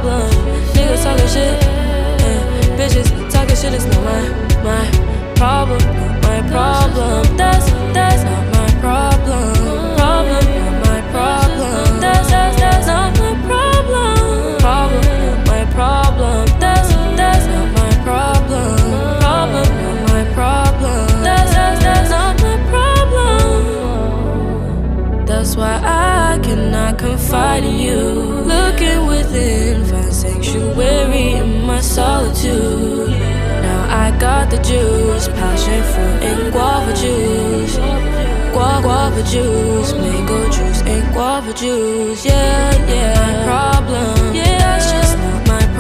problem. Niggas talking shit, and bitches talking shit is not my problem, not my problem. That's not my problem. Problem, not my problem. That's not my problem. Problem, not my problem. That's not my problem. Problem, not my problem. That's not my problem. That's why I cannot confide in you. Looking within, find sanctuary in my solitude. Now I got the juice, passion fruit and guava juice. Guava juice, mango juice and guava juice. Yeah, my problem. Yeah,